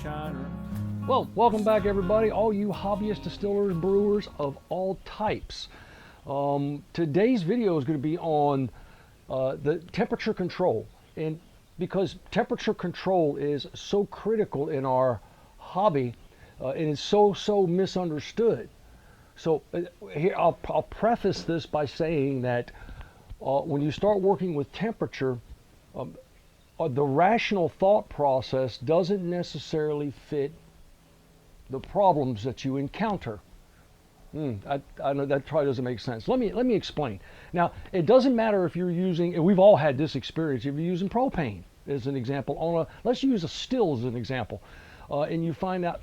shiner. Well, welcome back everybody, all you hobbyist distillers, brewers of all types. Today's video is going to be on the temperature control, and because temperature control is so critical in our hobby, and it's so misunderstood. So here I'll preface this by saying that when you start working with temperature, the rational thought process doesn't necessarily fit the problems that you encounter. I know that probably doesn't make sense. Let me explain. Now, it doesn't matter if you're using, and we've all had this experience, if you're using propane as an example, let's use a still as an example, and you find out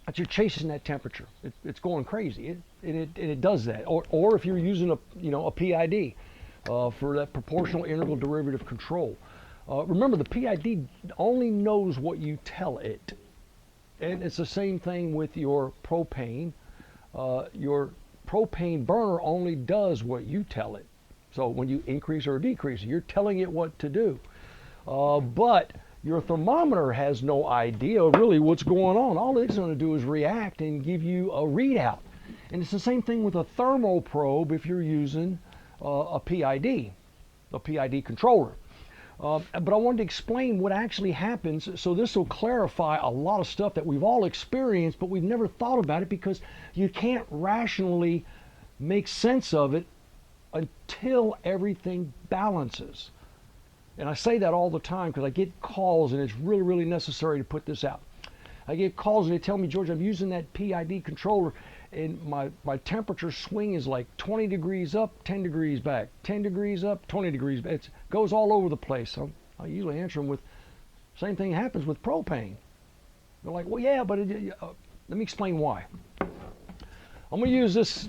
that you're chasing that temperature. It's going crazy, and it does that. Or if you're using a PID for that proportional integral derivative control. Remember, the PID only knows what you tell it. And it's the same thing with your propane. Your propane burner only does what you tell it. So when you increase or decrease, you're telling it what to do. But your thermometer has no idea really what's going on. All it's going to do is react and give you a readout. And it's the same thing with a thermal probe if you're using a PID controller. But I wanted to explain what actually happens, so this will clarify a lot of stuff that we've all experienced, but we've never thought about it because you can't rationally make sense of it until everything balances. And I say that all the time because I get calls, and it's really necessary to put this out. I get calls and they tell me, George, I'm using that PID controller, and my temperature swing is like 20 degrees up, 10 degrees back, 10 degrees up, 20 degrees back. It goes all over the place. So I usually answer them with, same thing happens with propane. They're like, well, yeah, but let me explain why. I'm going to use this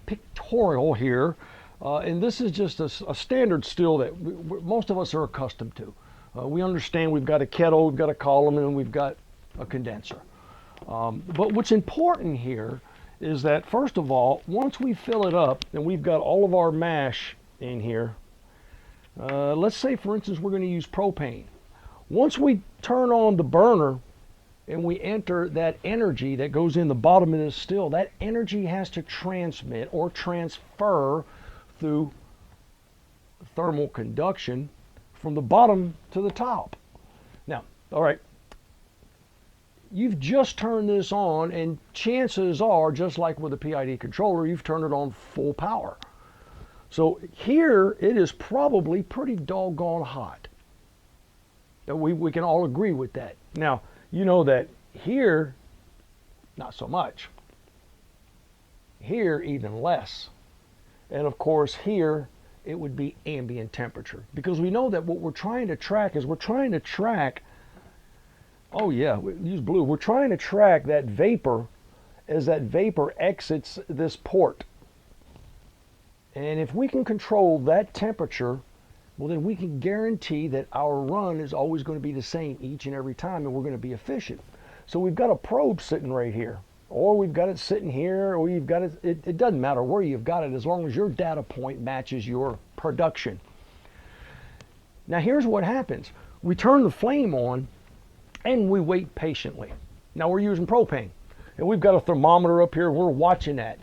pictorial here, and this is just a standard still that most of us are accustomed to. We understand we've got a kettle, we've got a column, and we've got a condenser. But what's important here is that, first of all, once we fill it up and we've got all of our mash in here, let's say, for instance, we're going to use propane. Once we turn on the burner and we enter that energy that goes in the bottom of this still, that energy has to transmit or transfer through thermal conduction from the bottom to the top. Now, all right, you've just turned this on, and chances are, just like with a PID controller, you've turned it on full power. So here it is probably pretty doggone hot. We can all agree with that. Now, you know that here, not so much. Here, even less. And of course, here it would be ambient temperature, because we know that what we're trying to track is oh yeah, we use blue. We're trying to track that vapor as that vapor exits this port. And if we can control that temperature, well, then we can guarantee that our run is always going to be the same each and every time, and we're going to be efficient. So we've got a probe sitting right here, or we've got it sitting here, or you've got it, it doesn't matter where you've got it, as long as your data point matches your production. Now here's what happens. We turn the flame on, and we wait patiently. Now we're using propane, and we've got a thermometer up here. We're watching that,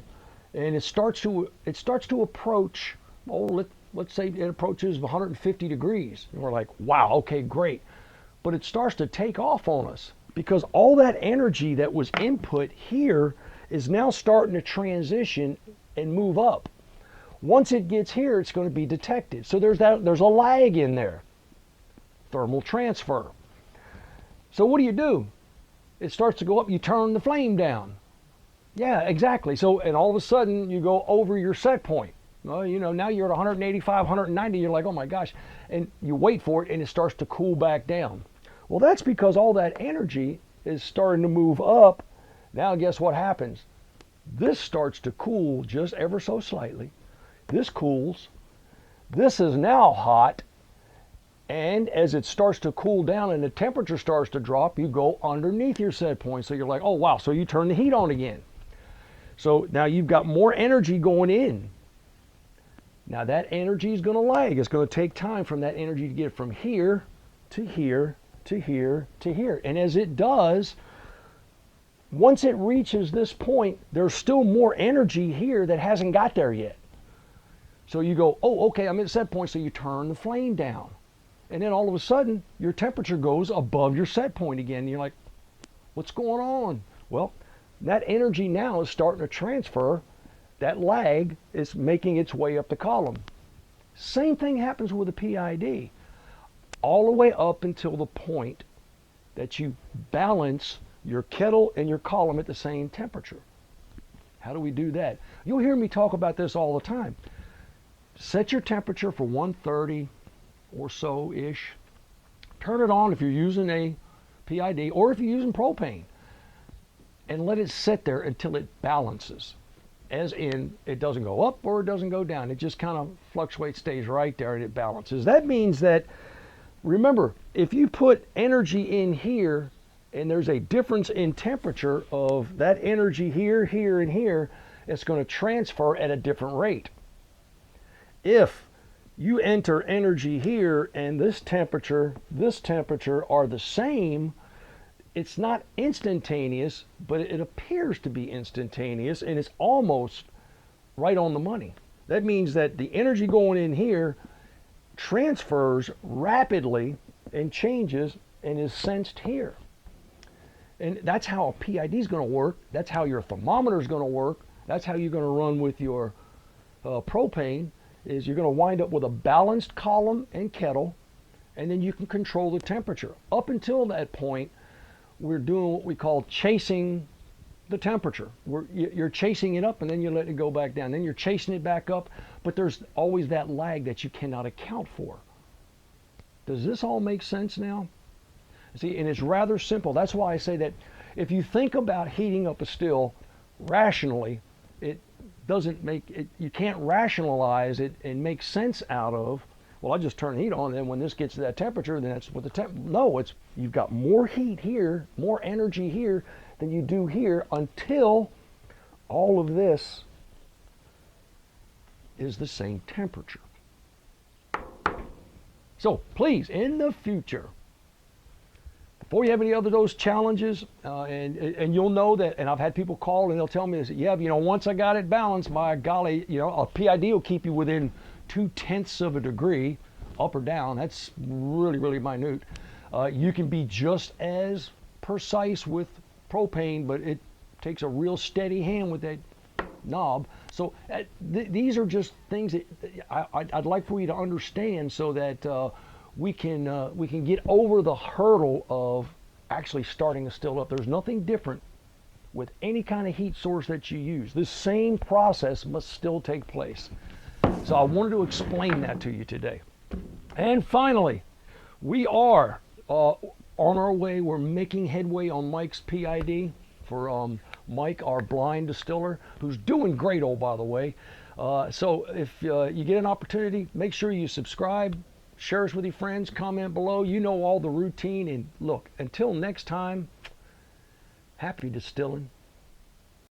and it starts to approach. Oh, let's say it approaches 150 degrees, and we're like, wow, okay, great. But it starts to take off on us because all that energy that was input here is now starting to transition and move up. Once it gets here, it's going to be detected. So there's a lag in there. Thermal transfer. So what do? It starts to go up, you turn the flame down. Yeah, exactly. So, and all of a sudden you go over your set point. Well, now you're at 185, 190, you're like, oh my gosh. And you wait for it, and it starts to cool back down. Well, that's because all that energy is starting to move up. Now guess what happens? This starts to cool just ever so slightly. This cools. This is now hot. And as it starts to cool down and the temperature starts to drop, you go underneath your set point. So you're like, oh wow, so you turn the heat on again. So now you've got more energy going in. Now that energy is going to lag. It's going to take time from that energy to get from here to here to here to here. And as it does, once it reaches this point, there's still more energy here that hasn't got there yet. So you go, oh, okay, I'm at set point, so you turn the flame down. And then all of a sudden, your temperature goes above your set point again. And you're like, what's going on? Well, that energy now is starting to transfer. That lag is making its way up the column. Same thing happens with a PID. All the way up until the point that you balance your kettle and your column at the same temperature. How do we do that? You'll hear me talk about this all the time. Set your temperature for 130 or so-ish. Turn it on if you're using a PID or if you're using propane. And let it sit there until it balances. As in, it doesn't go up or it doesn't go down. It just kind of fluctuates, stays right there, and it balances. That means that, remember, if you put energy in here and there's a difference in temperature of that energy here, here, and here, it's going to transfer at a different rate. If you enter energy here and this temperature are the same, it's not instantaneous, but it appears to be instantaneous, and it's almost right on the money. That means that the energy going in here transfers rapidly and changes and is sensed here. And that's how a PID is going to work. That's how your thermometer is going to work. That's how you're going to run with your propane, is you're going to wind up with a balanced column and kettle, and then you can control the temperature. Up until that point, we're doing what we call chasing the temperature. You're chasing it up and then you let it go back down. Then you're chasing it back up, but there's always that lag that you cannot account for. Does this all make sense now? See, and it's rather simple. That's why I say that if you think about heating up a still rationally, it doesn't make it, you can't rationalize it and make sense out of, well, I just turn the heat on, and then when this gets to that temperature, then that's what the temp. No, it's, you've got more heat here, more energy here than you do here, until all of this is the same temperature. So please, in the future, before you have any other those challenges, and you'll know that, and I've had people call and they'll tell me, yeah, you know, once I got it balanced, by golly, you know, a PID will keep you within 0.2 of a degree, up or down. That's really, really minute. You can be just as precise with propane, but it takes a real steady hand with that knob. So these are just things that I'd like for you to understand, so that we can get over the hurdle of actually starting a still up. There's nothing different with any kind of heat source that you use. This same process must still take place. So I wanted to explain that to you today. And finally, we are on our way. We're making headway on Mike's PID for Mike, our blind distiller, who's doing great, by the way. So if you get an opportunity, make sure you subscribe, share us with your friends, comment below. You know all the routine. And look, until next time, happy distilling.